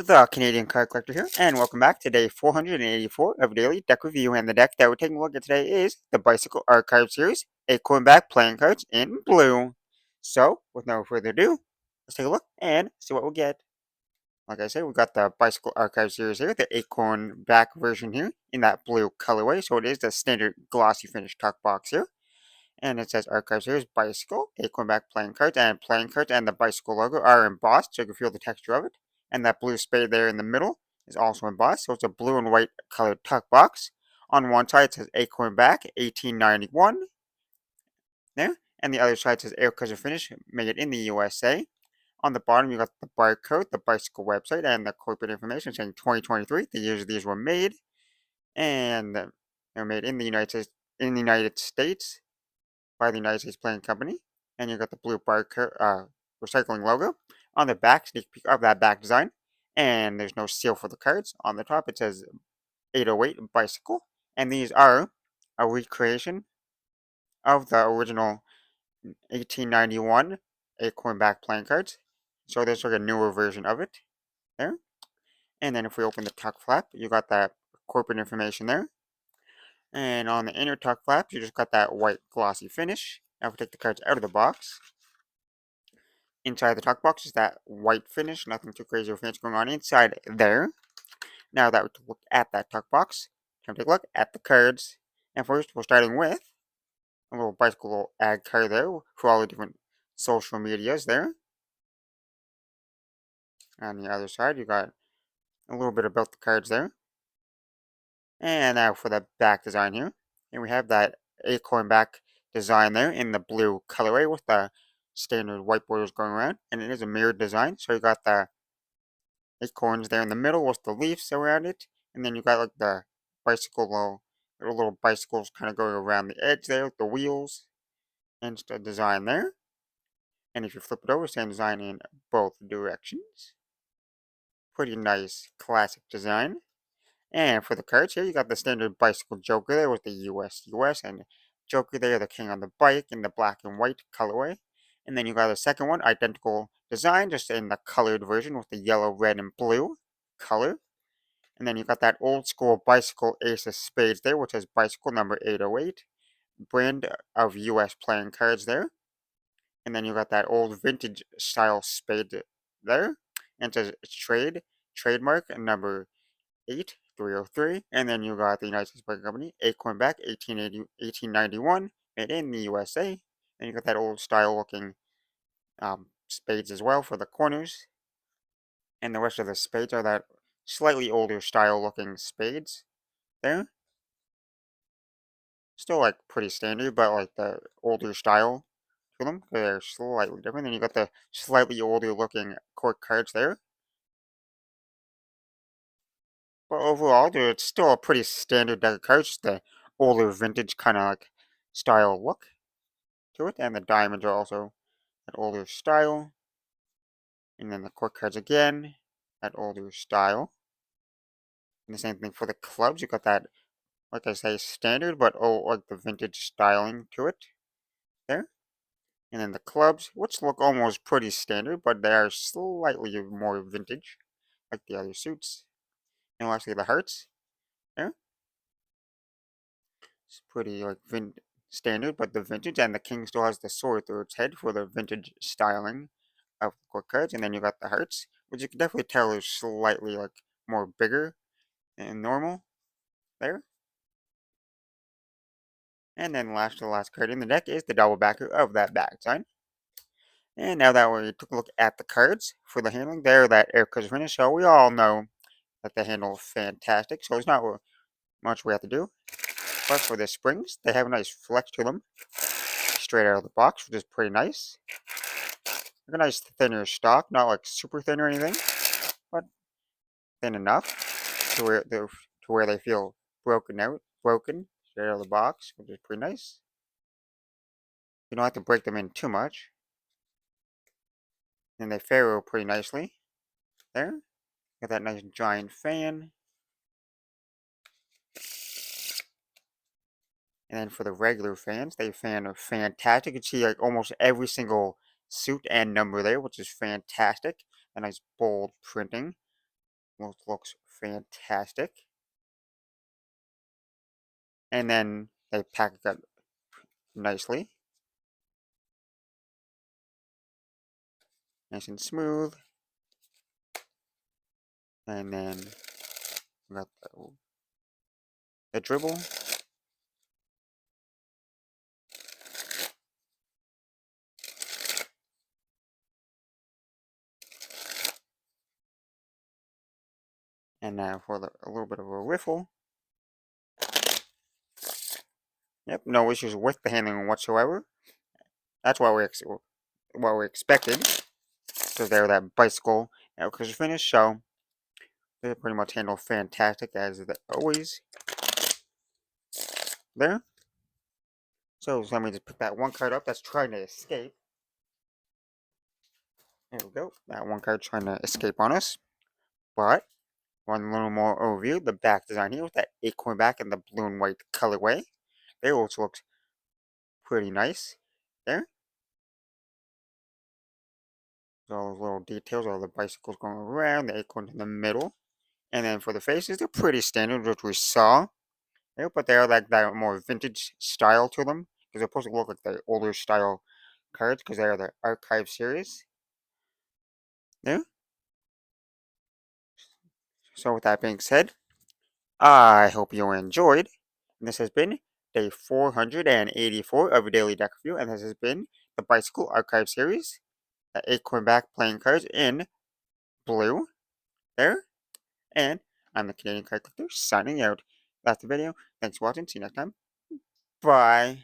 The Canadian Card Collector here, and welcome back to day 484 of Daily Deck Review. And the deck that we're taking a look at today is the Bicycle Archive Series, Acorn back playing cards in blue. So, with no further ado, let's take a look and see what we get. Like I said, we got the Bicycle Archive Series here, the Acorn back version here, in that blue colorway. So it is the standard glossy finish tuck box here. And it says Archive Series Bicycle, Acorn back playing cards, and the bicycle logo are embossed, so you can feel the texture of it. And that blue spade there in the middle is also embossed, so it's a blue and white colored tuck box. On one side it says Acorn back, 1891, there, and the other side says Air Cushion Finish, made in the USA. On the bottom, you got the barcode, the bicycle website, and the corporate information saying 2023, the years these were made, and they're made in the United States by the United States Playing Company, and you got the blue recycling logo on the back, sneak peek of that back design, and there's no seal for the cards. On the top, it says 808 Bicycle, and these are a recreation of the original 1891 Acorn back playing cards. So there's like a newer version of it there. And then if we open the tuck flap, you got that corporate information there. And on the inner tuck flap, you just got that white glossy finish. Now if we take the cards out of the box, inside the tuck box is that white finish, nothing too crazy or fancy going on inside there. Now that we look at that tuck box, time to take a look at the cards. And first, we're starting with a little bicycle ad card there for all the different social medias there. On the other side, you got a little bit about the cards there. And now for the back design here. And we have that acorn back design there in the blue colorway with the standard white borders going around. And it is a mirrored design. So you got the acorns there in the middle with the leaves around it. And then you got like the bicycle, little bicycles kind of going around the edge there with the wheels. And just a design there. And if you flip it over, same design in both directions. Pretty nice classic design. And for the cards here, you got the standard bicycle Joker there with the US, and Joker there, the king on the bike in the black and white colorway. And then you got the second one, identical design, just in the colored version with the yellow, red, and blue color. And then you got that old school bicycle ace of spades there, which has bicycle number 808, brand of US playing cards there. And then you got that old vintage style spade there. And it says trademark number 8303, and then you got the United States Playing Company, Acorn back, 1891, made in the USA. And you got that old style looking spades as well for the corners. And the rest of the spades are that slightly older style looking spades there. Still like pretty standard, but like the older style to them, they're slightly different. Then you got the slightly older looking court cards there. But overall, dude, it's still a pretty standard deck of cards, just the older vintage kind of like style look to it. And the diamonds are also that older style. And then the court cards again, that older style. And the same thing for the clubs. You got that, like I say, standard, but like the vintage styling to it there. And then the clubs, which look almost pretty standard, but they are slightly more vintage, like the other suits. And lastly, the hearts there. It's pretty like standard, but the vintage, and the king still has the sword through its head for the vintage styling of the court cards. And then you got the hearts, which you can definitely tell is slightly like more bigger than normal there. And then the last card in the deck is the double backer of that back design. And now that we took a look at the cards for the handling, there that air cushion finish, so we all know that they handle fantastic. So there's not much we have to do. But for the springs, they have a nice flex to them, straight out of the box, which is pretty nice. Like a nice thinner stock, not like super thin or anything, but thin enough to where they feel broken straight out of the box, which is pretty nice. You don't have to break them in too much. And they ferrule pretty nicely there. Got that nice giant fan. And then for the regular fans, they fan fantastic. You can see like almost every single suit and number there, which is fantastic. A nice bold printing looks fantastic. And then they pack it up nicely, nice and smooth. And then we got the dribble. And now for a little bit of a riffle. Yep, no issues with the handling whatsoever. That's what we expected, because they're that bicycle cushion finish. So they pretty much handle fantastic as they always there. So let me just pick that one card up that's trying to escape. There we go. That one card trying to escape on us. But one little more overview. The back design here with that acorn back and the blue and white colorway. They also look pretty nice there. All those little details, all the bicycles going around, the acorn in the middle. And then for the faces, they're pretty standard, which we saw. Yeah, but they are like that more vintage style to them. Because they're supposed to look like the older style cards, because they are the archive series. Yeah. So with that being said, I hope you enjoyed. And this has been day 484 of Daily Deck Review, and this has been the Bicycle Archive Series, the Acorn back playing cards in blue. There. And I'm the Canadian Card Collector signing out. That's the video. Thanks for watching. See you next time. Bye.